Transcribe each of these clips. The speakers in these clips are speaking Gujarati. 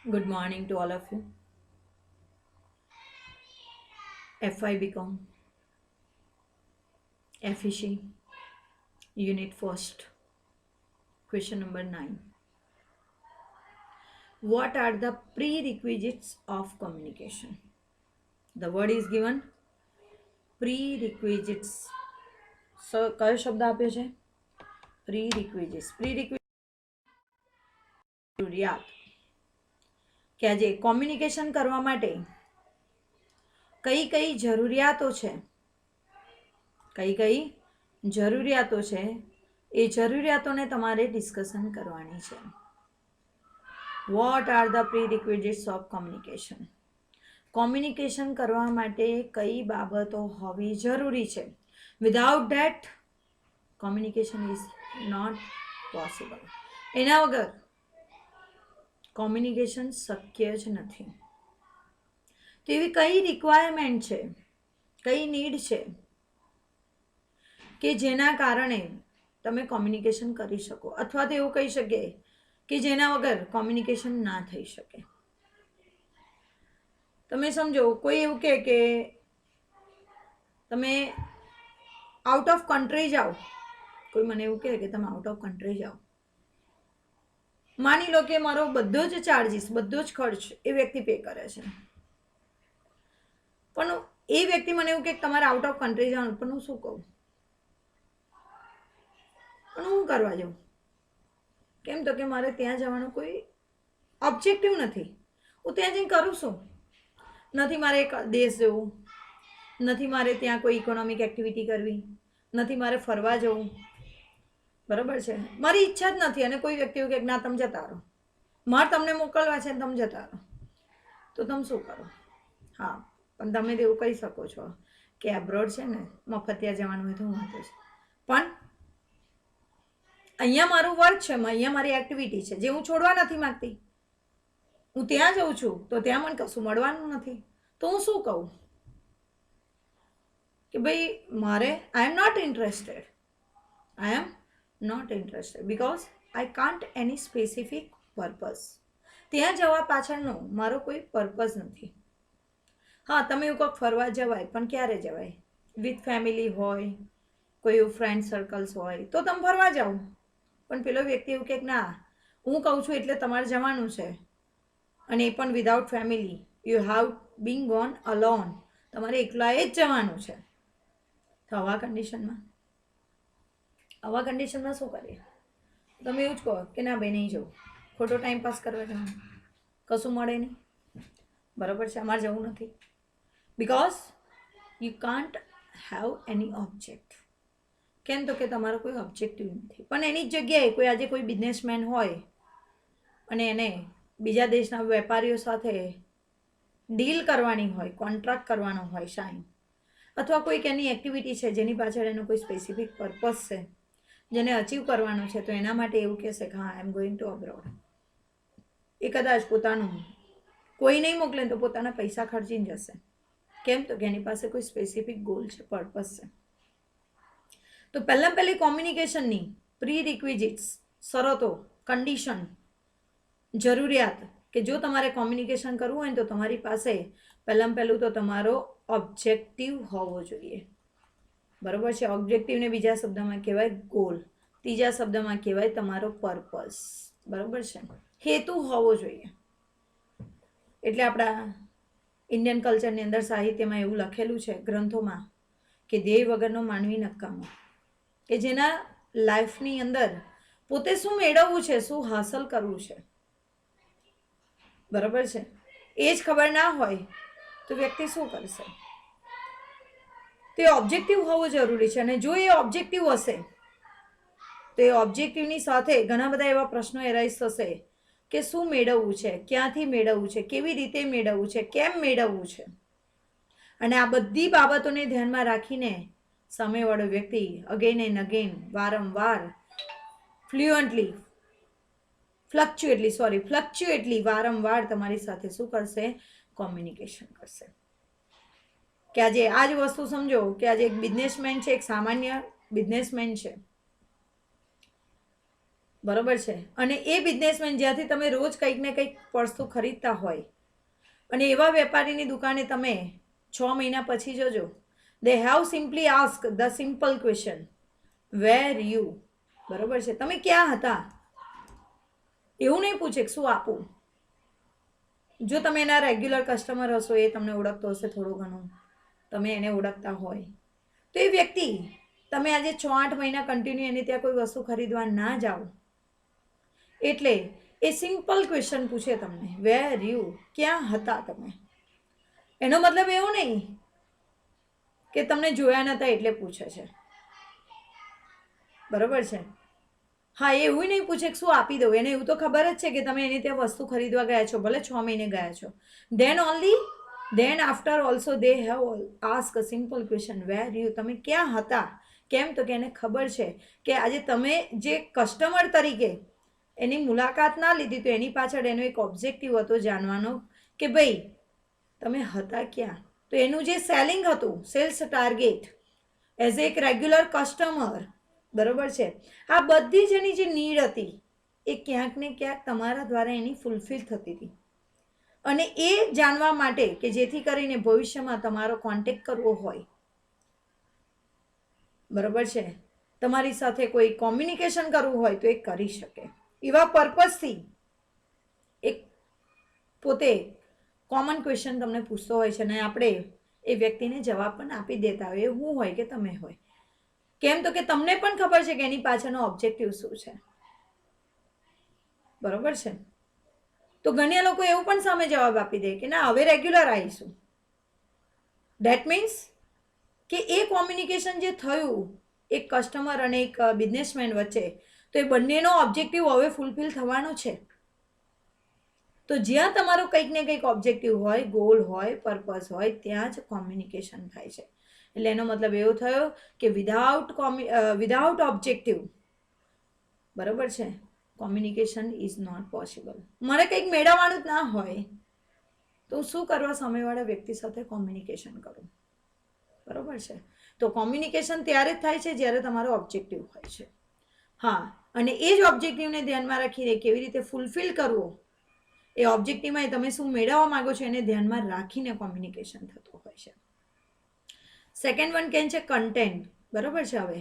Good morning to all of you. FI BCom, FEC, Unit First, question number 9. What are the prerequisites of communication? The word is given prerequisites. So, કયો શબ્દ આપ્યો છે? Prerequisites. Prerequisites જરૂરિયાત કે આજે કોમ્યુનિકેશન કરવા માટે કઈ કઈ જરૂરિયાતો છે, કઈ કઈ જરૂરિયાતો છે, એ જરૂરિયાતોને તમારે ડિસ્કશન કરવાની છે. What are the prerequisites of communication? Communication કરવા માટે કઈ બાબતો હોવી જરૂરી છે? Without that communication is not possible. એના વગર કોમ્યુનિકેશન શક્ય જ નથી. તો એવી કઈ રિક્વાયરમેન્ટ છે, કઈ નીડ છે કે જેના કારણે તમે કોમ્યુનિકેશન કરી શકો, અથવા તો એવું કહી શકીએ કે જેના વગર કોમ્યુનિકેશન ના થઈ શકે. તમે સમજો, કોઈ એવું કહે કે તમે આઉટ ઓફ કન્ટ્રી જાઓ, કોઈ મને એવું કહે કે તમે આઉટ ઓફ કન્ટ્રી જાઓ, માની લો કે મારો બધો જ ચાર્જીસ, બધો જ ખર્ચ એ વ્યક્તિ પે કરે છે, પણ એ વ્યક્તિ મને એવું કે તમારે આઉટ ઓફ કન્ટ્રી જવાનું, પણ હું શું કહું? પણ હું કરવા જાઉં? કેમ તો કે મારે ત્યાં જવાનો કોઈ ઓબ્જેક્ટિવ નથી. હું ત્યાં જઈને કરું છું, નથી મારે એક દેશ જવું, નથી મારે ત્યાં કોઈ ઇકોનોમિક એક્ટિવિટી કરવી, નથી મારે ફરવા જવું, બરાબર છે? મારી ઈચ્છા જ નથી. અને કોઈ વ્યક્તિ કે ના તમે જતા રહો, મારે તમને મોકલવા છે, તમે જતા રહો, તો તમે શું કરો? હા, પણ તમે એવું કહી શકો છો કે એબ્રોડ છે ને, મફતિયા જવાનું હોય તો વાંધો છે, પણ અહીંયા મારું વર્ક છે, અહીંયા મારી એક્ટિવિટી છે, જે હું છોડવા નથી માંગતી. હું ત્યાં જઉં છું તો ત્યાં મને કશું મળવાનું નથી, તો હું શું કહું કે ભાઈ મારે I am not interested, I am not interested because I can't any specific purpose. ત્યાં જવા પાછળનો મારો કોઈ પર્પઝ નથી. હા, તમે એવું કંઈક ફરવા જવાય, પણ ક્યારે જવાય? વિથ ફેમિલી હોય, કોઈ એવું ફ્રેન્ડ સર્કલ્સ હોય તો તમે ફરવા જાઓ. પણ પેલો વ્યક્તિ એવું કે ના, હું કહું છું એટલે તમારે જવાનું છે, અને એ પણ without family. You have been gone alone, તમારે એકલાએ જ જવાનું છે. તો આવા કન્ડિશનમાં શું કરીએ? તમે એવું જ કહો કે ના ભાઈ નહીં જવું, ખોટો ટાઈમ પાસ કરવા જવાનું, કશું મળે નહીં, બરાબર છે, અમારે જવું નથી. Because you can't have any object. કેમ તો કે તમારો કોઈ ઓબ્જેક્ટિવ નથી. પણ એની જ જગ્યાએ કોઈ આજે કોઈ બિઝનેસમેન હોય અને એને બીજા દેશના વેપારીઓ સાથે ડીલ કરવાની હોય, કોન્ટ્રાક્ટ કરવાનો હોય, સાઇન, અથવા કોઈક એની એક્ટિવિટી છે જેની પાછળ એનો કોઈ સ્પેસિફિક પર્પઝ છે, જેને અચીવ કરવાનું છે, તો એના માટે એવું કહેશે કે હા, આઈ એમ ગોઈંગ ટુ અબ્રોડ. એ કદાચ પોતાનું કોઈ નહીં મોકલે તો પોતાના પૈસા ખર્ચીને જશે. કેમ તો કે એની પાસે કોઈ સ્પેસિફિક ગોલ છે, પર્પઝ છે. તો પહેલી કોમ્યુનિકેશનની પ્રીરિક્વિઝિટ્સ, શરતો, કન્ડિશન, જરૂરિયાત કે જો તમારે કોમ્યુનિકેશન કરવું હોય ને તો તમારી પાસે પહેલું તો તમારો ઓબ્જેક્ટિવ હોવો જોઈએ, બરાબર છે? ઓબ્જેક્ટિવને બીજા શબ્દમાં કહેવાય ગોલ, ત્રીજા શબ્દમાં કહેવાય તમારો પર્પઝ, બરાબર છે? હેતુ હોવો જોઈએ. એટલે આપણા ઇન્ડિયન કલ્ચરની અંદર, સાહિત્યમાં એવું લખેલું છે, ગ્રંથોમાં, કે ધ્યેય વગરનો માનવી નકામો. કે જેના લાઈફની અંદર પોતે શું મેળવવું છે, શું હાંસલ કરવું છે, બરાબર છે, એ જ ખબર ના હોય તો વ્યક્તિ શું કરશે? તે ઓબ્જેક્ટિવ હોવો જરૂરી છે. અને જો એ ઓબ્જેક્ટિવ હશે તો એ ઓબ્જેક્ટિવની સાથે ઘણા બધા એવા પ્રશ્નો એરાઇઝ થશે કે શું મેળવવું છે, ક્યાંથી મેળવવું છે, કેવી રીતે મેળવવું છે, કેમ મેળવવું છે. અને આ બધી બાબતોને ધ્યાનમાં રાખીને સામેવાળો વ્યક્તિ અગેન એન્ડ અગેન, વારંવાર, ફ્લક્ચ્યુએટલી વારંવાર તમારી સાથે શું કરશે? કોમ્યુનિકેશન કરશે. કે આજે આ જ વસ્તુ સમજો કે આજે એક બિઝનેસમેન છે, એક સામાન્ય બિઝનેસમેન છે, બરોબર છે. અને એ બિઝનેસમેન જ્યાંથી તમે રોજ કંઈક ને કંઈક વસ્તુ ખરીદતા હોય અને એવા વેપારીની દુકાને તમે 6 મહિના પછી જજો, they have simply ask the simple question, where you? બરોબર છે, તમે ક્યાં હતા? એવું નહીં પૂછે કે શું આપું. જો તમે એના રેગ્યુલર કસ્ટમર હશો, એ તમને ઓળખતો હશે થોડું ઘણું, તમે એને ઓળખતા હોય, તો એ વ્યક્તિ તમે આજે 6-8 મહિના કન્ટિન્યુ એની ત્યાં કોઈ વસ્તુ ખરીદવા ના જાઓ એટલે એ સિમ્પલ ક્વેશ્ચન પૂછે તમને, વેર યુ? ક્યાં હતા તમે? એનો મતલબ એવું નહીં કે તમને જોયા નતા એટલે પૂછે છે. બરોબર છે. હા, એવું નહીં પૂછે કે શું આપી દઉં. એને એવું તો ખબર જ છે કે તમે એની ત્યાં વસ્તુ ખરીદવા ગયા છો, ભલે 6 મહિને ગયા છો. Then after also they have ask a simple question, where you? તમે ક્યાં હતા? કેમ? તો કે એને ખબર છે કે આજે તમે જે કસ્ટમર તરીકે એની મુલાકાત ના લીધી તો એની પાછળ એનો એક ઓબ્જેક્ટિવ હતો જાણવાનો કે ભાઈ તમે હતા ક્યાં. તો એનું જે સેલિંગ હતું, સેલ્સ ટાર્ગેટ એઝ એક રેગ્યુલર કસ્ટમર, બરોબર છે, આ બધી જ એની જે નીડ હતી એ ક્યાંક ને ક્યાંક તમારા દ્વારા એની ફૂલફિલ થતી હતી. અને એ જાણવા માટે કે જેથી કરીને ભવિષ્યમાં તમારો કોન્ટેક્ટ કરવો હોય, બરોબર છે, તમારી સાથે કોઈ કોમ્યુનિકેશન કરવું હોય તો એ કરી શકે. એવા પર્પઝથી એક પોતે કોમન ક્વેશ્ચન તમને પૂછતો હોય છે અને આપણે એ વ્યક્તિને જવાબ પણ આપી દેતા હોય, એ હું હોય કે તમે હોય. કેમ? તો કે તમને પણ ખબર છે કે એની પાછળનો ઓબ્જેક્ટિવ શું છે. બરોબર છે. તો ઘણા લોકો એવું પણ સામે જવાબ આપી દે કે ના, હવે રેગ્યુલર આવીશું. ધેટ મીન્સ કે એ કોમ્યુનિકેશન જે થયું એક કસ્ટમર અને એક બિઝનેસમેન વચ્ચે, તો એ બંનેનો ઓબ્જેક્ટિવ હવે ફૂલફિલ થવાનો છે. તો જ્યાં તમારો કંઈક ને કંઈક ઓબ્જેક્ટિવ હોય, ગોલ હોય, પર્પઝ હોય, ત્યાં જ કોમ્યુનિકેશન થાય છે. એટલે એનો મતલબ એવો થયો કે વિધાઉટ ઓબ્જેક્ટિવ, બરોબર છે, કોમ્યુનિકેશન ઇઝ નોટ પોસિબલ. મારે કંઈક મેળવવાનું જ ના હોય તો શું કરવા સામેવાળા વ્યક્તિ સાથે કોમ્યુનિકેશન કરું. બરોબર છે. તો કોમ્યુનિકેશન ત્યારે જ થાય છે જ્યારે તમારો ઓબ્જેક્ટિવ હોય છે. હા, અને એ જ ઓબ્જેક્ટિવને ધ્યાનમાં રાખીને કેવી રીતે ફૂલફિલ કરવો, એ ઓબ્જેક્ટિવમાં તમે શું મેળવવા માંગો છો એને ધ્યાનમાં રાખીને કોમ્યુનિકેશન થતું હોય છે. સેકન્ડ વન કેમ છે કન્ટેન્ટ. બરોબર છે. હવે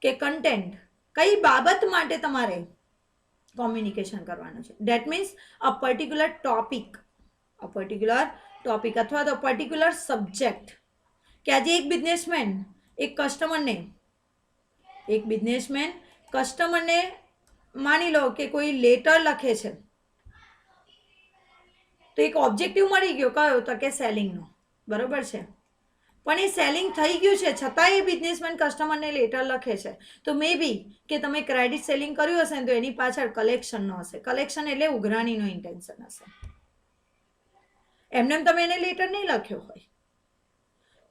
કે કન્ટેન્ટ કઈ બાબત માટે તમારે કોમ્યુનિકેશન કરવાનું છે. Date means uh particular topic અથવા તો પર્ટિક્યુલર સબ્જેક્ટ. કે આજે એક બિઝનેસમેન કસ્ટમરને માની લો કે કોઈ લેટર લખે છે, તો એક ઓબ્જેક્ટિવ મળી ગયો, કયો? તો કે સેલિંગનો. બરોબર છે. પણ એ સેલિંગ થઈ ગયું છે છતાં એ બિઝનેસમેન કસ્ટમરને લેટર લખે છે, તો મે બી કે તમે ક્રેડિટ સેલિંગ કર્યું હશે ને તો એની પાછળ કલેક્શનનો હશે. કલેક્શન એટલે ઉઘરાણીનો ઇન્ટેન્શન હશે. એમને તમે એને લેટર નહીં લખ્યો હોય.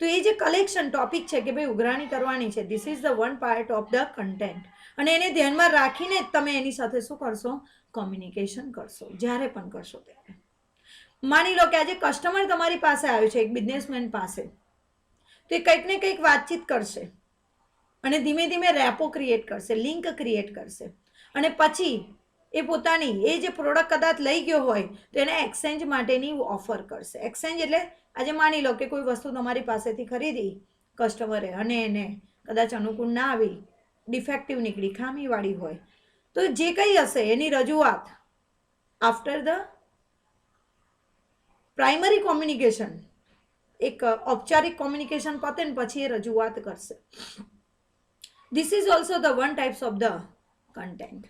તો એ જે કલેક્શન ટોપિક છે કે ભાઈ ઉઘરાણી કરવાની છે, this is the one part of the content. અને એને ધ્યાનમાં રાખીને જ તમે એની સાથે શું કરશો? કોમ્યુનિકેશન કરશો. જ્યારે પણ કરશો ત્યારે માની લો કે આજે કસ્ટમર તમારી પાસે આવ્યો છે એક બિઝનેસમેન પાસે, તો એ કંઈક ને કંઈક વાતચીત કરશે અને ધીમે ધીમે રેપો ક્રિએટ કરશે, લિંક ક્રિએટ કરશે, અને પછી એ પોતાની એ જે પ્રોડક્ટ કદાચ લઈ ગયો હોય તો એને એક્સચેન્જ માટેની ઓફર કરશે. એક્સચેન્જ એટલે આજે માની લો કે કોઈ વસ્તુ તમારી પાસેથી ખરીદી કસ્ટમરે અને એને કદાચ અનુકૂળ ના આવી, ડિફેક્ટિવ નીકળી, ખામીવાળી હોય, તો જે કંઈ હશે એની રજૂઆત આફ્ટર ધ પ્રાઇમરી કોમ્યુનિકેશન, એક ઔપચારિક કોમ્યુનિકેશન પતે ને પછી એ રજૂઆત કરશે. This is also the one types of the content.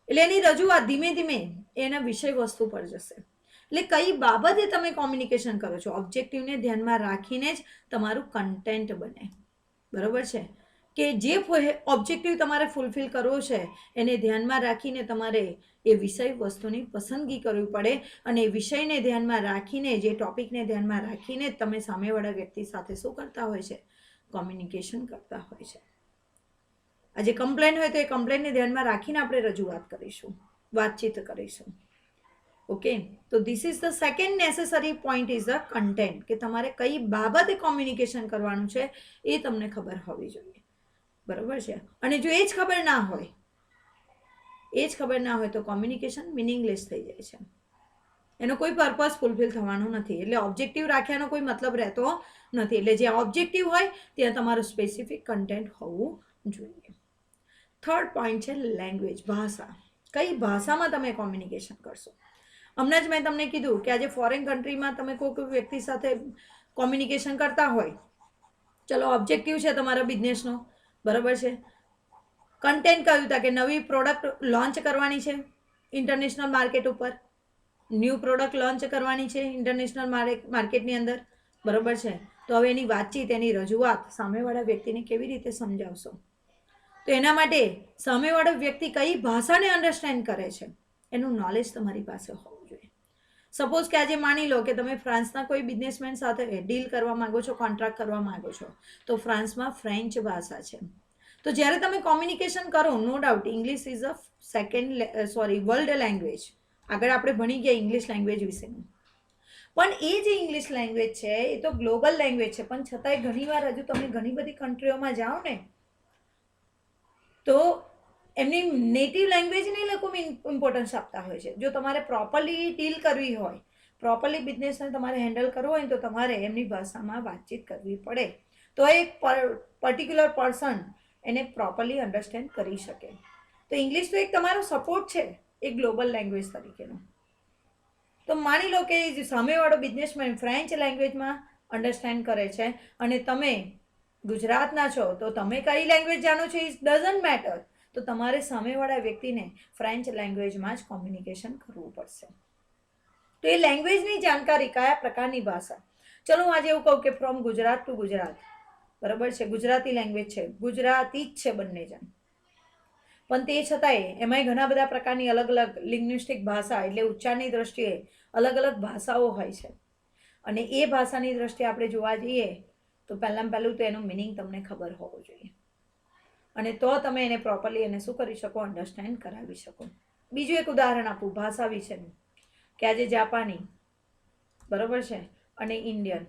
એટલે એની રજૂઆત ધીમે ધીમે એના વિષય વસ્તુ પર જશે. એટલે કઈ બાબતે તમે કોમ્યુનિકેશન કરો છો, ઓબ્જેક્ટિવને ધ્યાનમાં રાખીને જ તમારું કન્ટેન્ટ બને. બરોબર છે. કે જે ઓબ્જેક્ટિવ તમારે ફૂલફિલ કરવો છે એને ધ્યાનમાં રાખીને તમારે એ વિષય વસ્તુની પસંદગી કરવી પડે, અને એ વિષયને ધ્યાનમાં રાખીને, જે ટોપિકને ધ્યાનમાં રાખીને તમે સામેવાળા વ્યક્તિ સાથે શું કરતા હોય છે? કોમ્યુનિકેશન કરતા હોય છે. આજે કમ્પ્લેન હોય તો એ કમ્પ્લેનને ધ્યાનમાં રાખીને આપણે રજૂઆત કરીશું, વાતચીત કરીશું. ઓકે, તો this is the second necessary point is the content. કે તમારે કઈ બાબતે કોમ્યુનિકેશન કરવાનું છે એ તમને ખબર હોવી જોઈએ. બરોબર છે. અને જો એ જ ખબર ના હોય એ જ ખબર ના હોય તો કોમ્યુનિકેશન મિનિંગલેસ થઈ જાય છે, એનો કોઈ પર્પઝ ફૂલફિલ થવાનો નથી. એટલે ઓબ્જેક્ટિવ રાખ્યાનો કોઈ મતલબ રહેતો નથી. એટલે જ્યાં ઓબ્જેક્ટિવ હોય ત્યાં તમારું સ્પેસિફિક કન્ટેન્ટ હોવું જોઈએ. થર્ડ પોઈન્ટ છે લેંગ્વેજ, ભાષા. કઈ ભાષામાં તમે કોમ્યુનિકેશન કરશો. હમણાં જ મેં તમને કીધું કે આજે ફોરેન કન્ટ્રીમાં તમે કોઈ વ્યક્તિ સાથે કોમ્યુનિકેશન કરતા હોય, ચલો ઓબ્જેક્ટિવ છે તમારા બિઝનેસનો, બરાબર છે, કન્ટેન્ટ કહ્યું હતા કે નવી પ્રોડક્ટ લોન્ચ કરવાની છે ઇન્ટરનેશનલ માર્કેટ ઉપર, ન્યૂ પ્રોડક્ટ લોન્ચ કરવાની છે ઇન્ટરનેશનલ માર્કેટની અંદર, બરાબર છે. તો હવે એની વાતચીત, એની રજૂઆત સામેવાળા વ્યક્તિને કેવી રીતે સમજાવશો. તો એના માટે સામેવાળો વ્યક્તિ કઈ ભાષાને અન્ડરસ્ટેન્ડ કરે છે એનું નોલેજ તમારી પાસે હોવું જોઈએ. સપોઝ કે આજે માની લો કે તમે ફ્રાન્સના કોઈ બિઝનેસમેન સાથે ડીલ કરવા માંગો છો, કોન્ટ્રાક્ટ કરવા માંગો છો, તો ફ્રાન્સમાં ફ્રેન્ચ ભાષા છે. તો જ્યારે તમે કોમ્યુનિકેશન કરો, no doubt English is a world language. આગળ આપણે ભણી ગયા ઇંગ્લિશ લેંગ્વેજ વિશેનું, પણ એ જે ઇંગ્લિશ લેંગ્વેજ છે એ તો ગ્લોબલ લેંગ્વેજ છે, પણ છતાંય ઘણીવાર હજુ તમે ઘણી બધી કન્ટ્રીઓમાં જાઓ ને તો એમની નેટિવ લેંગ્વેજને એ લોકો ઇમ્પોર્ટન્સ આપતા હોય છે. જો તમારે પ્રોપરલી ડીલ કરવી હોય, પ્રોપરલી બિઝનેસને તમારે હેન્ડલ કરવો હોય તો તમારે એમની ભાષામાં વાતચીત કરવી પડે, તો એક પર્ટિક્યુલર પર્સન એને પ્રોપરલી અન્ડરસ્ટેન્ડ કરી શકે. તો ઇંગ્લિશ તો એક તમારો સપોર્ટ છે એક ગ્લોબલ લેંગ્વેજ તરીકેનો. તો માની લો કે સામેવાળો બિઝનેસમેન ફ્રેન્ચ લેંગ્વેજમાં અન્ડરસ્ટેન્ડ કરે છે અને તમે ગુજરાતના છો, તો તમે કઈ લેંગ્વેજ જાણો છો ઇટ ડઝન્ટ મેટર, તો તમારે સામેવાળા વ્યક્તિને ફ્રેન્ચ લેંગ્વેજમાં જ કોમ્યુનિકેશન કરવું પડશે. તો એ લેંગ્વેજની જાણકારી, કયા પ્રકારની ભાષા. ચલો હું આજે એવું કહું કે ફ્રોમ ગુજરાત ટુ ગુજરાત, બરાબર છે, ગુજરાતી લેંગ્વેજ છે, ગુજરાતી જ છે બંને જણ, પણ તે છતાંય એમાંય ઘણા બધા પ્રકારની અલગ અલગ લિંગ્વિસ્ટિક ભાષા, એટલે ઉચ્ચારની દ્રષ્ટિએ અલગ અલગ ભાષાઓ હોય છે. અને એ ભાષાની દ્રષ્ટિએ આપણે જોવા જઈએ તો પહેલું તો એનું મિનિંગ તમને ખબર હોવું જોઈએ, અને તો તમે એને પ્રોપરલી એને શું કરી શકો, અન્ડરસ્ટેન્ડ કરાવી શકો. બીજું એક ઉદાહરણ આપું ભાષા વિશેનું, કે આજે જાપાની, બરાબર છે, અને ઇન્ડિયન,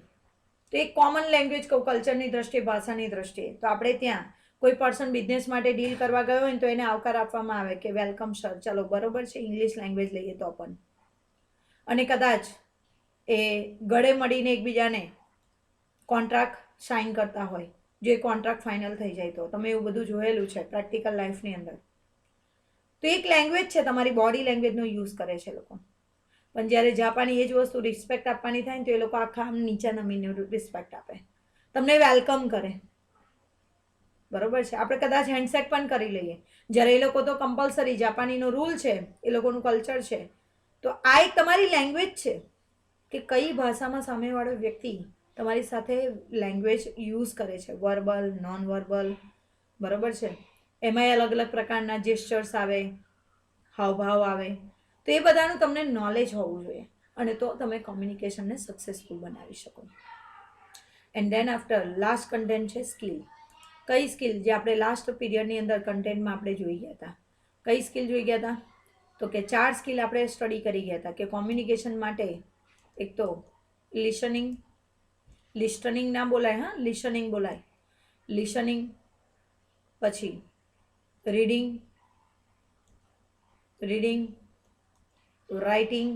તો એક કોમન લેંગ્વેજ કહું કલ્ચરની દ્રષ્ટિએ, ભાષાની દ્રષ્ટિએ, તો આપણે ત્યાં કોઈ પર્સન બિઝનેસ માટે ડીલ કરવા ગયો હોય તો એને આવકાર આપવામાં આવે કે વેલકમ સર, ચલો બરાબર છે, ઇંગ્લિશ લેંગ્વેજ લઈએ તો પણ. અને કદાચ એ ગળે મળીને એકબીજાને કોન્ટ્રાક્ટ સાઇન કરતા હોય, જો એ કોન્ટ્રાક્ટ ફાઇનલ થઈ જાય તો તમે એવું બધું જોયેલું છે પ્રેક્ટિકલ લાઈફની અંદર. તો એક લેંગ્વેજ છે, તમારી બોડી લેંગ્વેજનો યુઝ કરે છે લોકો. પણ જ્યારે જાપાની એ જ વસ્તુ રિસ્પેક્ટ આપવાની થાય ને તો એ લોકો આખા આમ નીચે નમીને રિસ્પેક્ટ આપે, તમને વેલકમ કરે, બરોબર છે. આપણે કદાચ હેન્ડશેક પણ કરી લઈએ, જ્યારે એ લોકો તો કમ્પલસરી, જાપાનીનો રૂલ છે, એ લોકોનું કલ્ચર છે. તો આ એક તમારી લેંગ્વેજ છે કે કઈ ભાષામાં સામેવાળો વ્યક્તિ તમારી સાથે લેંગ્વેજ યુઝ કરે છે, વર્બલ, નોન વર્બલ, બરાબર છે. એમાંય અલગ અલગ પ્રકારના જેસ્ચર્સ આવે, હાવભાવ આવે, તો એ બધાનું તમને નોલેજ હોવું જોઈએ, અને તો તમે કોમ્યુનિકેશનને સક્સેસફુલ બનાવી શકો. And then after last content છે સ્કિલ. કઈ સ્કિલ, જે આપણે લાસ્ટ પીરિયડની અંદર કન્ટેન્ટમાં આપણે જોઈ ગયા હતા. કઈ સ્કિલ જોઈ ગયા હતા, તો કે 4 સ્કિલ આપણે સ્ટડી કરી ગયા હતા કે કોમ્યુનિકેશન માટે એક તો લિસનિંગ ના બોલાય, હા, લિસનિંગ બોલાય, લિસનિંગ, પછી રીડિંગ, રાઇટિંગ,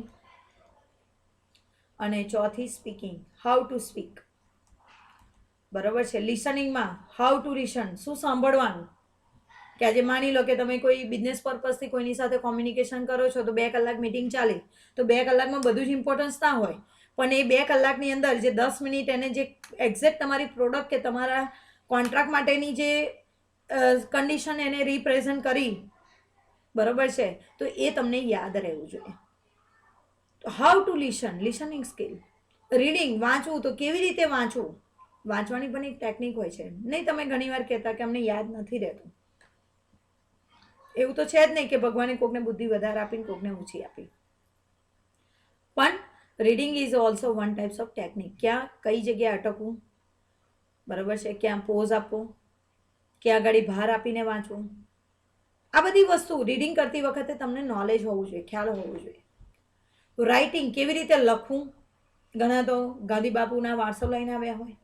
અને ચોથી સ્પીકિંગ, હાઉ ટુ સ્પીક, બરાબર છે. લિસનિંગમાં હાઉ ટુ લિસન, શું સાંભળવાનું, કે આજે માની લો કે તમે કોઈ બિઝનેસ પર્પઝથી કોઈની સાથે કોમ્યુનિકેશન કરો છો, તો 2 કલાક મિટિંગ ચાલે, તો 2 કલાકમાં બધું જ ઇમ્પોર્ટન્સ ના હોય, પણ એ 2 કલાકની અંદર જે 10 મિનિટ એને જે એક્ઝેક્ટ તમારી પ્રોડક્ટ કે તમારા કોન્ટ્રાક્ટ માટેની જે કન્ડિશન એને રિપ્રેઝન્ટ કરી, બરાબર છે, તો એ તમને યાદ રહેવું જોઈએ. તો how to listening skill. Reading, વાંચવું, તો કેવી રીતે વાંચવું, વાંચવાની પણ એક ટેકનિક હોય છે. નહીં તમે ઘણીવાર કહેતા કે અમને યાદ નથી રહેતું, એવું તો છે જ નહીં કે ભગવાને કોકને બુદ્ધિ વધારે આપીને કોકને ઓછી આપી, પણ reading is also one types of technique. ક્યાં કઈ જગ્યાએ અટકવું, બરાબર છે, ક્યાં પોઝ આપવો, ક્યાં આગળ ભાર આપીને વાંચવું, આ બધી વસ્તુ રીડિંગ કરતી વખતે તમને નોલેજ હોવું જોઈએ, ખ્યાલ હોવો જોઈએ. રાઇટિંગ, કેવી રીતે લખવું, ઘણા તો ગાંધી બાપુના વારસો લઈને આવ્યા હોય,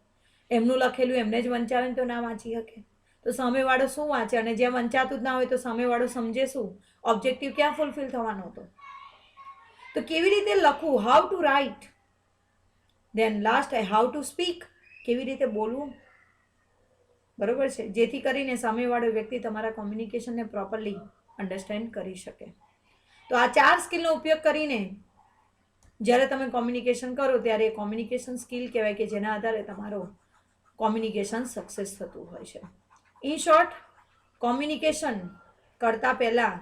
એમનું લખેલું એમને જ વંચાવે તો ના વાંચી શકે, તો સામેવાળો શું વાંચે, અને જ્યાં વંચાતું જ ના હોય તો સામેવાળો સમજે શું, ઓબ્જેક્ટિવ ક્યાં ફૂલફિલ થવાનો હતો. તો કેવી રીતે લખવું, how to write. Then last how to speak, કેવી રીતે બોલવું, બરોબર છે, જેથી કરીને સામેવાળો વ્યક્તિ તમારા કોમ્યુનિકેશનને પ્રોપરલી અન્ડરસ્ટેન્ડ કરી શકે. તો આ 4 સ્કિલનો ઉપયોગ કરીને જ્યારે તમે કોમ્યુનિકેશન કરો ત્યારે કોમ્યુનિકેશન સ્કિલ કહેવાય કે જેના આધારે તમારો કોમ્યુનિકેશન સક્સેસ થતું હોય છે. ઇન શોર્ટ, કોમ્યુનિકેશન કરતાં પહેલાં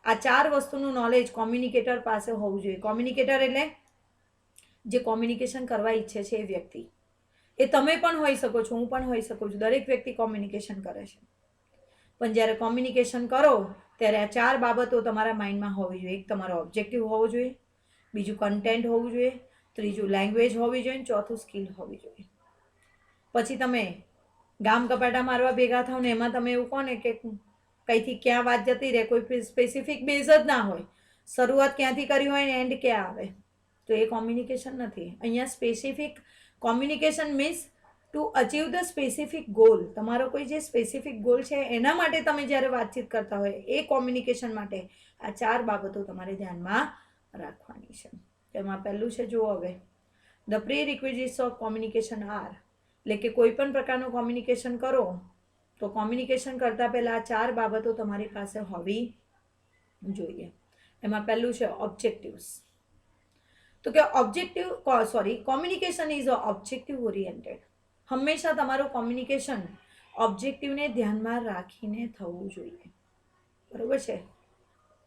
આ 4 વસ્તુનું નોલેજ કોમ્યુનિકેટર પાસે હોવું જોઈએ. કોમ્યુનિકેટર એટલે જે કોમ્યુનિકેશન કરવા ઈચ્છે છે એ વ્યક્તિ. એ તમે પણ હોઈ શકો છો, હું પણ હોઈ શકું છું, દરેક વ્યક્તિ કોમ્યુનિકેશન કરે છે. પણ જ્યારે કોમ્યુનિકેશન કરો ત્યારે આ 4 બાબતો તમારા માઇન્ડમાં હોવી જોઈએ. એક તમારો ઓબ્જેક્ટિવ હોવો જોઈએ, બીજું કન્ટેન્ટ હોવું જોઈએ, ત્રીજું લેંગ્વેજ હોવી જોઈએ, ચોથું સ્કિલ હોવી જોઈએ. પછી તમે ગામ કપાટા મારવા ભેગા થાવ ને એમાં તમે એવું કહો ને કે કઈથી ક્યાં વાત જતી રહે, કોઈ સ્પેસિફિક બેઝ જ ના હોય, શરૂઆત ક્યાંથી કરી હોય ને એન્ડ ક્યાં આવે, તો એ કોમ્યુનિકેશન નથી. અહીંયા specific communication means to achieve the specific goal. તમારો કોઈ જે સ્પેસિફિક ગોલ છે એના માટે તમે જ્યારે વાતચીત કરતા હોય એ કોમ્યુનિકેશન માટે આ 4 બાબતો તમારે ધ્યાનમાં રાખવાની છે. તેમાં પહેલું છે, જુઓ હવે, the prerequisites of communication are, એટલે કે કોઈ પણ પ્રકારનું કોમ્યુનિકેશન કરો તો કોમ્યુનિકેશન કરતાં પહેલાં આ 4 બાબતો તમારી પાસે હોવી જોઈએ. એમાં પહેલું છે ઓબ્જેક્ટિવ્સ. તો કે કોમ્યુનિકેશન ઇઝ ઓબ્જેક્ટિવ ઓરિએન્ટેડ. હંમેશા તમારું કોમ્યુનિકેશન ઓબ્જેક્ટિવને ધ્યાનમાં રાખીને થવું જોઈએ, બરોબર છે.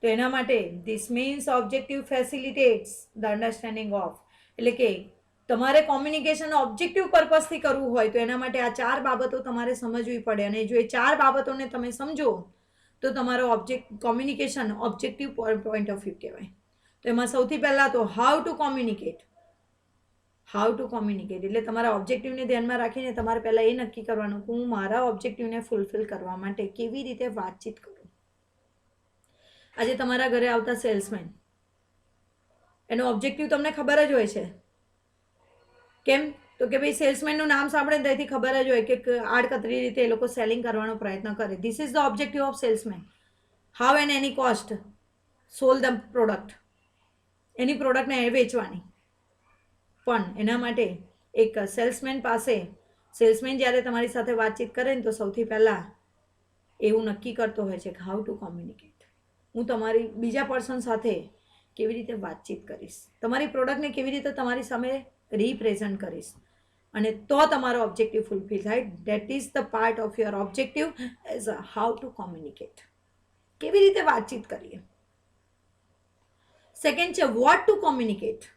તો એના માટે this means objective facilitates the understanding of, એટલે કે તમારે કોમ્યુનિકેશન ઓબ્જેક્ટિવ પર્પઝથી કરવું હોય તો એના માટે આ 4 બાબતો તમારે સમજવી પડે. અને જો એ 4 બાબતોને તમે સમજો તો તમારો communication objective point of view કહેવાય. તો એમાં સૌથી પહેલાં તો how to communicate. How to communicate એટલે તમારા ઓબ્જેક્ટિવને ધ્યાનમાં રાખીને તમારે પહેલાં એ નક્કી કરવાનું કે હું મારા ઓબ્જેક્ટિવને ફૂલફિલ કરવા માટે કેવી રીતે વાતચીત કરું. આજે તમારા ઘરે આવતા સેલ્સમેન, એનો ઓબ્જેક્ટિવ તમને ખબર જ હોય છે. કેમ? તો કે ભાઈ સેલ્સમેનનું નામ સાંભળે ને ત્યાંથી ખબર જ હોય કે આડકતરી રીતે એ લોકો સેલિંગ કરવાનો પ્રયત્ન કરે. This is the objective of salesman. How and any cost sell the product. Any પ્રોડક્ટને વેચવાની. પણ એના માટે એક સેલ્સમેન પાસે, સેલ્સમેન જ્યારે તમારી સાથે વાતચીત કરે ને તો સૌથી પહેલાં એવું નક્કી કરતો હોય છે કે હાઉ ટુ કોમ્યુનિકેટ. હું તમારી બીજા પર્સન સાથે કેવી રીતે વાતચીત કરીશ, તમારી પ્રોડક્ટને કેવી રીતે તમારી સામે રિપ્રેઝન્ટ કરીશ, અને તો તમારો ઓબ્જેક્ટિવ ફૂલફિલ થાય. That is the part of your objective as a how to communicate. કેવી રીતે વાતચીત કરીએ. સેકન્ડ છે vote two communicate.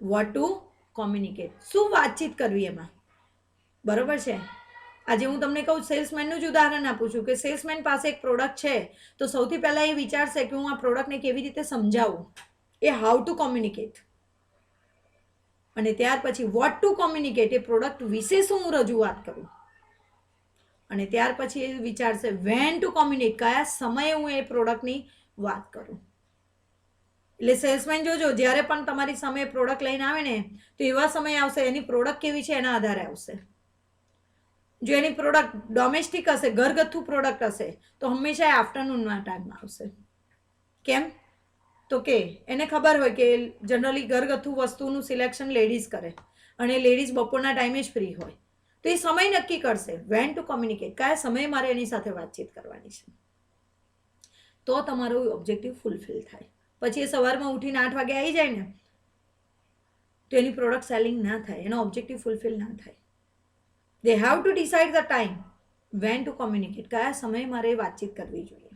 Vote two communicate, શું વાતચીત કરવી એમાં, બરોબર છે. આજે હું તમને કહું, સેલ્સમેનનું જ ઉદાહરણ આપું છું કે સેલ્સમેન પાસે એક પ્રોડક્ટ છે તો સૌથી પહેલાં એ વિચારશે કે હું આ પ્રોડક્ટને કેવી રીતે સમજાવું, એ હાઉ ટુ કોમ્યુનિકેટ. અને ત્યાર પછી વોટ ટુ કોમ્યુનિકેટ, એ પ્રોડક્ટ વિશે શું હું રજૂઆત કરું. અને ત્યાર પછી એ વિચારશે વેન ટુ કોમ્યુનિકેટ, કયા સમયે હું એ પ્રોડક્ટની વાત કરું. એટલે સેલ્સમેન જોજો, જ્યારે પણ તમારી સામે પ્રોડક્ટ લઈને આવે ને તો એવા સમય આવશે, એની પ્રોડક્ટ કેવી છે એના આધારે આવશે. જો એની પ્રોડક્ટ ડોમેસ્ટિક હશે, ઘરગથ્થુ પ્રોડક્ટ હશે તો હંમેશા આફ્ટરનૂનના ટાઈમમાં આવશે. કેમ? તો કે એને ખબર હોય કે જનરલી ઘરગથ્થુ વસ્તુનું સિલેક્શન લેડીઝ કરે અને લેડીઝ બપોરના ટાઈમે જ ફ્રી હોય. તો એ સમય નક્કી કરશે વેન ટુ કોમ્યુનિકેટ, કયા સમયે મારે એની સાથે વાતચીત કરવાની છે, તો તમારું ઓબ્જેક્ટિવ ફૂલફિલ થાય. પછી એ સવારમાં ઉઠીને 8 વાગે આવી જાય ને તો એની પ્રોડક્ટ સેલિંગ ના થાય, એનો ઓબ્જેક્ટિવ ફૂલફિલ ના થાય. They have to decide the time when to communicate, કયા સમયે મારે વાતચીત કરવી જોઈએ.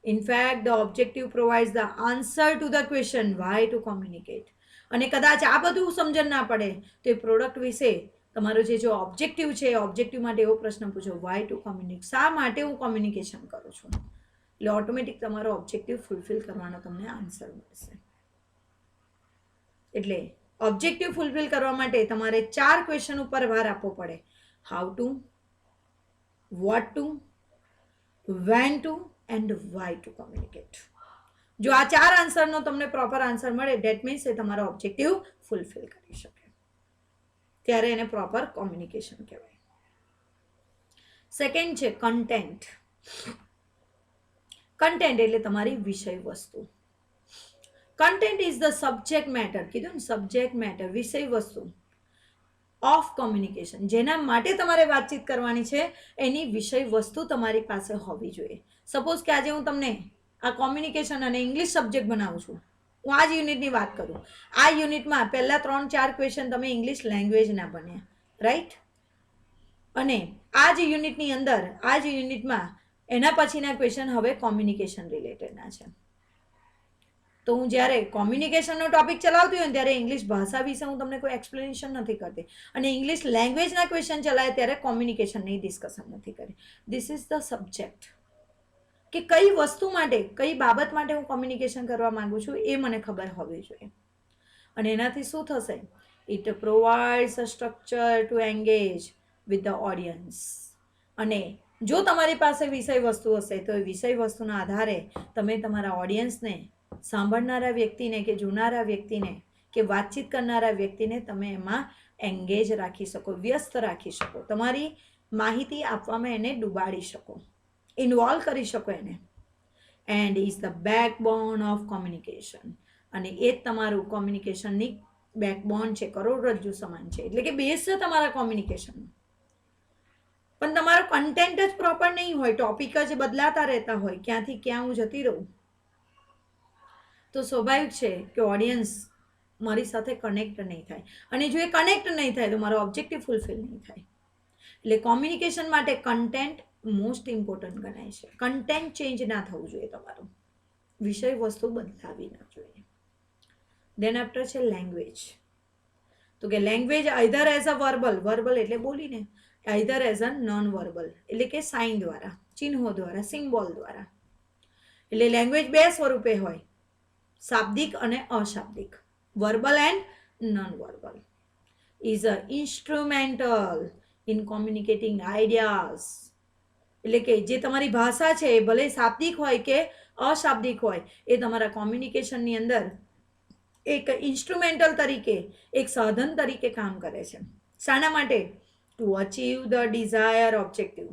In fact the objective provides the answer to the question why to communicate. અને કદાચ આ બધું સમજણ ના પડે તો એ પ્રોડક્ટ વિશે તમારો જે ઓબ્જેક્ટિવ છે, ઓબ્જેક્ટિવ માટે એવો પ્રશ્ન પૂછો વાય ટુ કોમ્યુનિકેટ, શા માટે હું કોમ્યુનિકેશન કરું છું. એટલે ઓટોમેટિક તમારો ઓબ્જેક્ટિવ ફૂલફિલ કરવાનો તમને આન્સર મળશે. એટલે ઓબ્જેક્ટિવ ફૂલફિલ કરવા માટે તમારે 4 ક્વેશ્ચન ઉપર ભાર આપવો પડે. How to, what to, when to and why to communicate. જો આ 4 આન્સરનો તમને પ્રોપર આન્સર મળે, ડેટ મીન્સ એ તમારો ઓબ્જેક્ટિવ ફૂલફિલ કરી શકે, ત્યારે એને પ્રોપર કોમ્યુનિકેશન કહેવાય. સેકન્ડ છે કન્ટેન્ટ. કન્ટેન્ટ એટલે તમારી વિષય વસ્તુ. Content is the subject matter, કીધું ને સબ્જેક્ટ મેટર, વિષય વસ્તુ ઓફ કોમ્યુનિકેશન. જેના માટે તમારે વાતચીત કરવાની છે એની વિષય વસ્તુ તમારી પાસે હોવી જોઈએ. સપોઝ કે આજે હું તમને આ કોમ્યુનિકેશન અને ઇંગ્લિશ સબ્જેક્ટ બનાવું છું, હું આ જ યુનિટની વાત કરું. આ યુનિટમાં પહેલા 3-4 ક્વેશ્ચન તમે ઇંગ્લિશ લેંગ્વેજના બન્યા, રાઈટ? અને આ જ યુનિટની અંદર આ જ યુનિટમાં એના પછીના ક્વેશ્ચન હવે કોમ્યુનિકેશન રિલેટેડના છે. તો હું જ્યારે કોમ્યુનિકેશનનો ટોપિક ચલાવતી હોય ને ત્યારે ઇંગ્લિશ ભાષા વિશે હું તમને કોઈ એક્સપ્લેનેશન નથી કરતી, અને ઇંગ્લિશ લેંગ્વેજના ક્વેશ્ચન ચલાવે ત્યારે કોમ્યુનિકેશનની ડિસ્કશન નથી કરી. This is the subject. કે કઈ વસ્તુ માટે, કઈ બાબત માટે હું કોમ્યુનિકેશન કરવા માંગુ છું એ મને ખબર હોવી જોઈએ. અને એનાથી શું થશે? It provides a structure to engage with the audience. અને જો તમારી પાસે વિષય વસ્તુ હશે તો એ વિષય વસ્તુના આધારે તમે તમારા ઓડિયન્સને, સાંભળનારા વ્યક્તિને કે જોનારા વ્યક્તિને કે વાતચીત કરનારા વ્યક્તિને તમે એમાં એન્ગેજ રાખી શકો, વ્યસ્ત રાખી શકો, તમારી માહિતી આપવામાં એને ડૂબાડી શકો, ઇન્વોલ્વ કરી શકો એને. And is the backbone of communication. અને એ જ તમારું કોમ્યુનિકેશનની બેકબોન છે, કરોડરજ્જુ સમાન છે. એટલે કે બેઝ છે તમારા કોમ્યુનિકેશનનો. પણ તમારો કન્ટેન્ટ જ પ્રોપર નહીં હોય, ટોપિક જ બદલાતા રહેતા હોય, ક્યાંથી ક્યાં હું જતી રહું, તો સ્વાભાવિક છે કે ઓડિયન્સ મારી સાથે કનેક્ટ નહીં થાય. અને જો એ કનેક્ટ નહીં થાય તો મારો ઓબ્જેક્ટિવ ફૂલફિલ નહીં થાય. એટલે કોમ્યુનિકેશન માટે કન્ટેન્ટ મોસ્ટ ઇમ્પોર્ટન્ટ ગણાય છે. કન્ટેન્ટ ચેન્જ ના થવું જોઈએ તમારું, વિષય વસ્તુ બદલાવી ના જોઈએ. દેન આફ્ટર છે લેંગ્વેજ. તો કે language either as a verbal, verbal એટલે બોલીને, either as a non verbal એટલે કે સાઇન દ્વારા, ચિહ્નો દ્વારા, સિમ્બોલ દ્વારા. એટલે લેંગ્વેજ બે સ્વરૂપે હોય, શાબ્દિક અને અશાબ્દિક, verbal and non verbal. Is a instrumental in communicating ideas. એટલે કે જે તમારી ભાષા છે એ ભલે શાબ્દિક હોય કે અશાબ્દિક હોય, એ તમારા કોમ્યુનિકેશનની અંદર એક ઇન્સ્ટ્રુમેન્ટલ તરીકે, એક સાધન તરીકે કામ કરે છે. શાના માટે? To achieve the desire objective.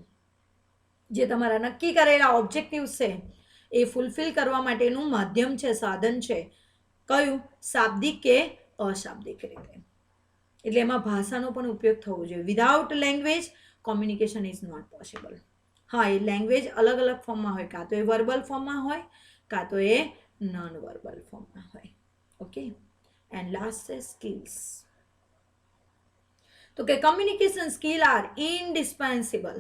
જે તમારા નક્કી કરેલા ઓબ્જેક્ટિવ્સ છે એ ફૂલફિલ કરવા માટેનું માધ્યમ છે, સાધન છે. કયું? શાબ્દિક કે અશાબ્દિક રીતે. એટલે એમાં ભાષાનો પણ ઉપયોગ થવો જોઈએ. Without language communication is not possible. હા, એ લેંગ્વેજ અલગ અલગ ફોર્મમાં હોય, કાં તો એ વર્બલ ફોર્મમાં હોય, કાં તો એ નોન વર્બલ ફોર્મમાં હોય. ઓકે. એન્ડ લાસ્ટ છે સ્કિલ્સ. તો કે કમ્યુનિકેશન સ્કિલ આર ઇન્ડિસ્પેન્સિબલ.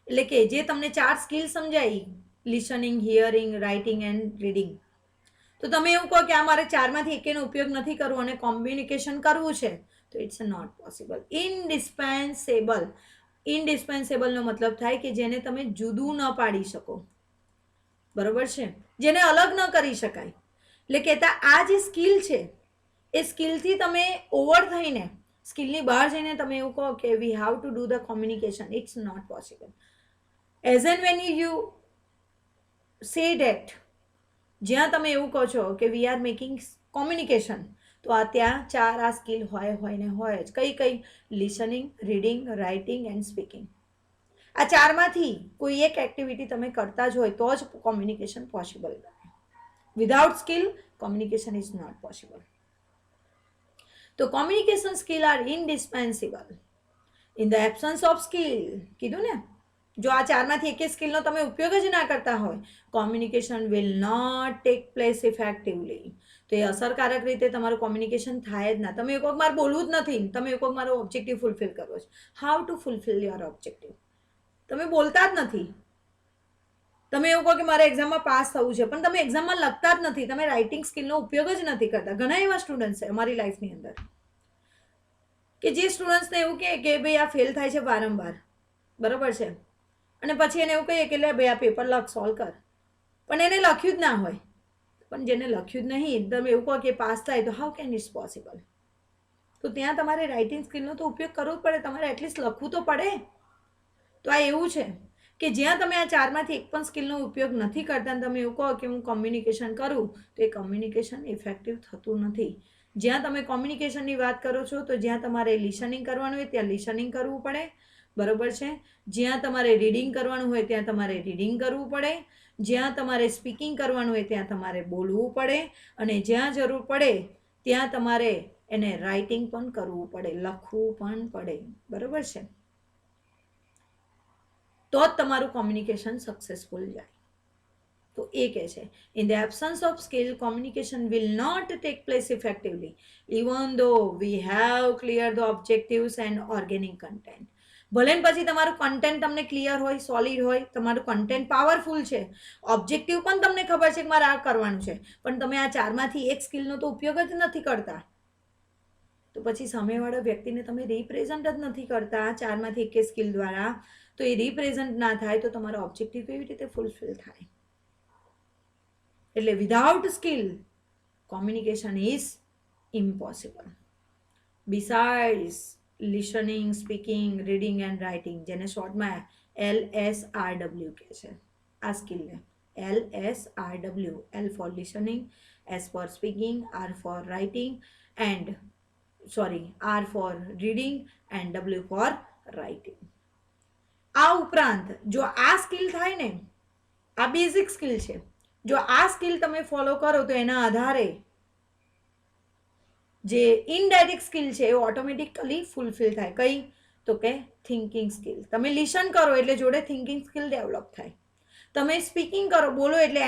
એટલે કે જે તમને 4 સ્કિલ સમજાઈ, listening, hearing, writing and reading. તો તમે એવું કહો કે આ મારે 4માંથી એકેનો ઉપયોગ નથી કરવો અને કોમ્યુનિકેશન કરવું છે, તો ઇટ્સ નોટ પોસિબલ. ઇન્ડિસ્પેન્સેબલ. ઇન્ડિસ્પેન્સેબલનો મતલબ થાય કે જેને તમે જુદું ન પાડી શકો, બરોબર છે, જેને અલગ ન કરી શકાય. એટલે કહેતા આ જે સ્કિલ છે એ સ્કિલથી તમે ઓવર થઈને, સ્કિલની બહાર જઈને તમે એવું કહો કે we have to do the communication, it's not possible. As and when you say that, જ્યાં તમે એવું કહો છો કે વી આર મેકિંગ કોમ્યુનિકેશન, તો આ ત્યાં 4 આ સ્કિલ હોય ને હોય જ. કઈ કઈ? Listening, reading, writing and speaking. આ 4માંથી કોઈ એક એક્ટિવિટી તમે કરતા જ હોય તો જ communication possible. Without skill communication is not possible. તો communication skill are indispensable. In the absence of skill, કીધું ને, જો આ 4માંથી એક સ્કિલનો તમે ઉપયોગ જ ના કરતા હોય, communication will not take place effectively. તો એ અસરકારક રીતે તમારું કોમ્યુનિકેશન થાય જ ના. તમે એક વખત મારે બોલવું જ નથી, તમે એક વખત મારો ઓબ્જેક્ટિવ ફૂલફિલ કરવો છે. How to fulfil your objective? તમે બોલતા જ નથી. તમે એવું કહો કે મારે એક્ઝામમાં પાસ થવું છે, પણ તમે એક્ઝામમાં લખતા જ નથી, તમે રાઇટિંગ સ્કિલનો ઉપયોગ જ નથી કરતા. ઘણા એવા સ્ટુડન્ટ છે અમારી લાઈફની અંદર કે જે સ્ટુડન્ટ્સને એવું કહે કે ભાઈ આ ફેલ થાય છે વારંવાર, બરાબર છે, અને પછી એને એવું કહીએ કે લે ભાઈ આ પેપર લખ, સોલ્વ કર, પણ એને લખ્યું જ ના હોય. પણ જેને લખ્યું જ નહીં તમે એવું કહો કે પાસ થાય, તો હાઉ કેન ઇટ્સ પોસિબલ? તો ત્યાં તમારે રાઇટિંગ સ્કિલનો તો ઉપયોગ કરવો જ પડે, તમારે એટલીસ્ટ લખવું તો પડે. તો આ એવું છે કે જ્યાં તમે આ 4માંથી એક પણ સ્કિલનો ઉપયોગ નથી કરતા અને તમે એવું કહો કે હું કોમ્યુનિકેશન કરું, તો એ કોમ્યુનિકેશન ઇફેક્ટિવ થતું નથી. જ્યાં તમે કોમ્યુનિકેશનની વાત કરો છો તો જ્યાં તમારે લિસનિંગ કરવાનું હોય ત્યાં લિસનિંગ કરવું પડે, બરોબર છે. જ્યાં તમારે રીડિંગ કરવાનું હોય ત્યાં તમારે રીડિંગ કરવું પડે, જ્યાં તમારે સ્પીકિંગ કરવાનું હોય ત્યાં તમારે બોલવું પડે, અને જ્યાં જરૂર પડે ત્યાં તમારે એને રાઇટિંગ પણ કરવું પડે, લખવું પણ પડે. બરોબર છે. તો જ તમારું કોમ્યુનિકેશન સક્સેસફુલ જાય. તો એ કહે છે, in the absence of skill communication will not take place effectively even though we have clear the objectives and organic content. ભલે ને પછી તમારું કન્ટેન્ટ તમને ક્લિયર હોય, સોલિડ હોય, તમારું કન્ટેન્ટ પાવરફુલ છે, ઓબ્જેક્ટિવ પણ તમને ખબર છે કે મારે આ કરવાનું છે, પણ તમે આ ચારમાંથી એક સ્કિલનો તો ઉપયોગ જ નથી કરતા, તો પછી સામેવાળા વ્યક્તિને તમે રિપ્રેઝન્ટ જ નથી કરતા ચારમાંથી એક સ્કિલ દ્વારા, તો એ રિપ્રેઝન્ટ ના થાય તો તમારો ઓબ્જેક્ટિવ કેવી રીતે ફૂલફિલ થાય? એટલે without skill communication is impossible. Besides listening, speaking, reading and writing, જેને શોર્ટમાં LSRW કહે છે, આ સ્કિલને LSRW, L for listening, S for speaking, R for writing and R for reading and W for writing. આ ઉપરાંત જો આ સ્કિલ થાય ને, આ બેઝિક સ્કિલ છે, જો આ સ્કિલ તમે ફોલો કરો તો એના આધારે જે ઇનડાયરેક્ટ સ્કિલ છે એ ઓટોમેટિકલી ફૂલફિલ થાય. કઈ? તો કે થિંકિંગ સ્કિલ. તમે લિસન કરો એટલે જોડે થિંકિંગ સ્કિલ ડેવલપ થાય. તમે સ્પીકિંગ કરો, બોલો એટલે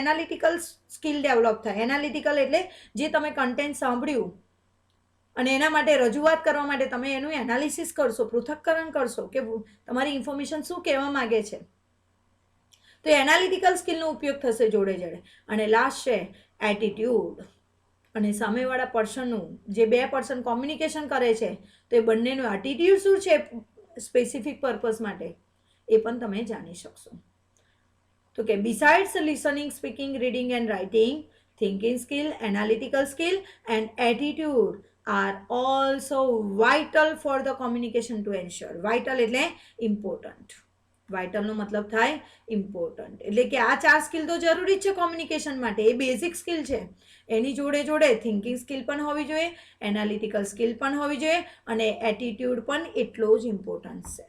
એનાલિટિકલ સ્કિલ ડેવલપ થાય. એનાલિટિકલ એટલે જે તમે કન્ટેન્ટ સાંભળ્યું અને એના માટે રજૂઆત કરવા માટે તમે એનું એનાલિસિસ કરશો, પૃથક્કરણ કરશો કે તમારી ઇન્ફોર્મેશન શું કહેવા માંગે છે, તો એનાલિટિકલ સ્કિલનો ઉપયોગ થશે જોડે જોડે. અને લાસ્ટ છે એટીટ્યુડ. અને સામેવાળા પર્સનનું, જે બે પર્સન કોમ્યુનિકેશન કરે છે, તો એ બંનેનું એટીટ્યુડ શું છે સ્પેસિફિક પર્પઝ માટે, એ પણ તમે જાણી શકશો. તો કે besides listening, speaking, reading and writing, thinking skill, analytical skill and attitude are also vital for the communication to ensure. Vital એટલે important. વાઇટલનો મતલબ થાય ઇમ્પોર્ટન્ટ. એટલે કે આ ચાર સ્કિલ તો જરૂરી જ છે કોમ્યુનિકેશન માટે, એ બેઝિક સ્કિલ છે. એની જોડે જોડે થિંકિંગ સ્કિલ પણ હોવી જોઈએ, એનાલિટિકલ સ્કિલ પણ હોવી જોઈએ, અને એટીટ્યુડ પણ એટલો જ ઇમ્પોર્ટન્ટ છે.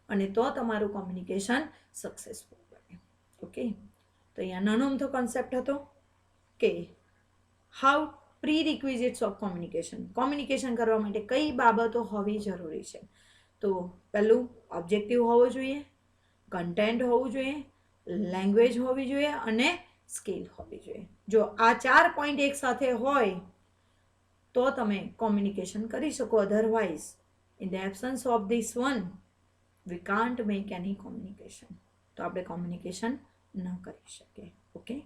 અને તો તમારું કોમ્યુનિકેશન સક્સેસફુલ બને. ઓકે, તો અહીંયા નાનો અમથો કોન્સેપ્ટ હતો કે how prerequisites of communication. Communication કરવા માટે કઈ બાબતો હોવી જરૂરી છે. તો પહેલું ઓબ્જેક્ટિવ હોવો જોઈએ, કન્ટેન્ટ હોવું જોઈએ, લેંગ્વેજ હોવી જોઈએ અને સ્કિલ હોવી જોઈએ. જો આ 4 પોઈન્ટ એક સાથે હોય તો તમે કોમ્યુનિકેશન કરી શકો. Otherwise in the absence of this one we can't make any communication. તો આપણે કોમ્યુનિકેશન ન કરી શકીએ. ઓકે.